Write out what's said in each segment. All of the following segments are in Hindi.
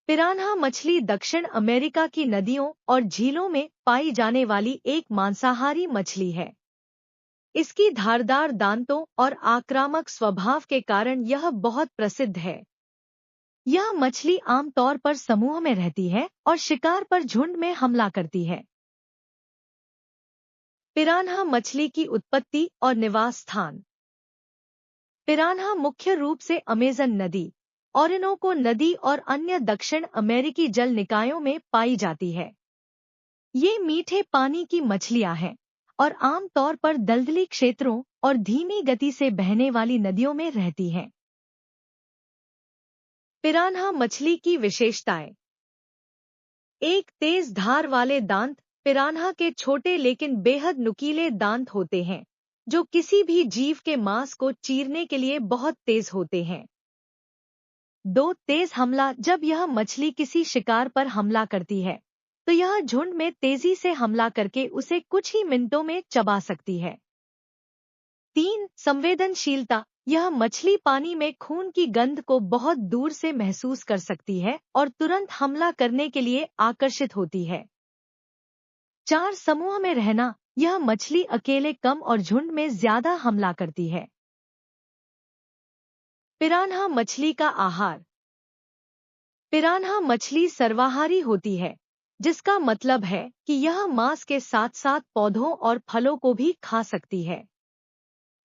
पिरान्हा मछली दक्षिण अमेरिका की नदियों और झीलों में पाई जाने वाली एक मांसाहारी मछली है। इसकी धारदार दांतों और आक्रामक स्वभाव के कारण यह बहुत प्रसिद्ध है। यह मछली आमतौर पर समूह में रहती है और शिकार पर झुंड में हमला करती है। पिरान्हा मछली की उत्पत्ति और निवास स्थान। पिरान्हा मुख्य रूप से अमेज़न नदी, ओरिनोको नदी और अन्य दक्षिण अमेरिकी जल निकायों में पाई जाती है। ये मीठे पानी की मछलियां हैं और आमतौर पर दलदली क्षेत्रों और धीमी गति से बहने वाली नदियों में रहती हैं। पिरान्हा मछली की विशेषताएं। एक तेज धार वाले दांत। पिरान्हा के छोटे लेकिन बेहद नुकीले दांत होते हैं, जो किसी भी जीव के मांस को चीरने के लिए बहुत तेज होते हैं। 2. तेज हमला। जब यह मछली किसी शिकार पर हमला करती है, तो यह झुंड में तेजी से हमला करके उसे कुछ ही मिनटों में चबा सकती है। 3. संवेदनशीलता। यह मछली पानी में खून की गंध को बहुत दूर से महसूस कर सकती है और तुरंत हमला करने के लिए आकर्षित होती है। 4. समूह में रहना। यह मछली अकेले कम और झुंड में ज्यादा हमला करती है। पिरान्हा मछली का आहार। पिरान्हा मछली सर्वाहारी होती है, जिसका मतलब है कि यह मांस के साथ साथ पौधों और फलों को भी खा सकती है।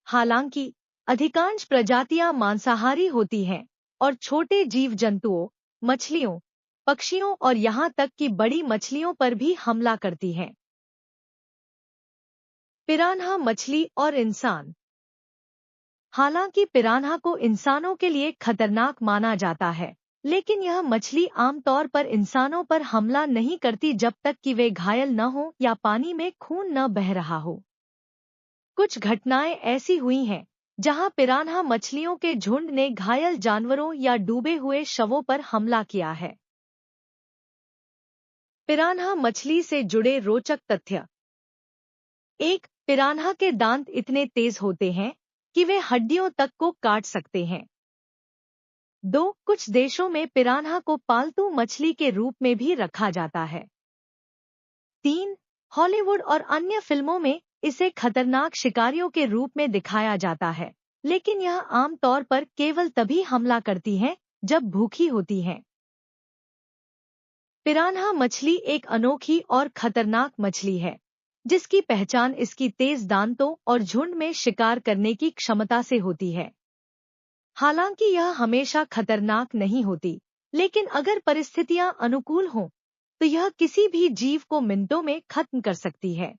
हालांकि अधिकांश प्रजातियां मांसाहारी होती हैं और छोटे जीव जंतुओं, मछलियों, पक्षियों और यहां तक कि बड़ी मछलियों पर भी हमला करती हैं। पिरान्हा मछली और इंसान। हालांकि पिरान्हा को इंसानों के लिए खतरनाक माना जाता है, लेकिन यह मछली आमतौर पर इंसानों पर हमला नहीं करती जब तक कि वे घायल न हो या पानी में खून न बह रहा हो। कुछ घटनाएं ऐसी हुई हैं जहां पिरान्हा मछलियों के झुंड ने घायल जानवरों या डूबे हुए शवों पर हमला किया है। पिरान्हा मछली से जुड़े रोचक तथ्य। 1. पिरान्हा के दांत इतने तेज होते हैं कि वे हड्डियों तक को काट सकते हैं। 2. कुछ देशों में पिरान्हा को पालतू मछली के रूप में भी रखा जाता है। 3. हॉलीवुड और अन्य फिल्मों में इसे खतरनाक शिकारियों के रूप में दिखाया जाता है, लेकिन यह आमतौर पर केवल तभी हमला करती हैं जब भूखी होती हैं। पिरान्हा मछली एक अनोखी और खतरनाक मछली है, जिसकी पहचान इसकी तेज दांतों और झुंड में शिकार करने की क्षमता से होती है। हालांकि यह हमेशा खतरनाक नहीं होती, लेकिन अगर परिस्थितियां अनुकूल हों, तो यह किसी भी जीव को मिनटों में खत्म कर सकती है।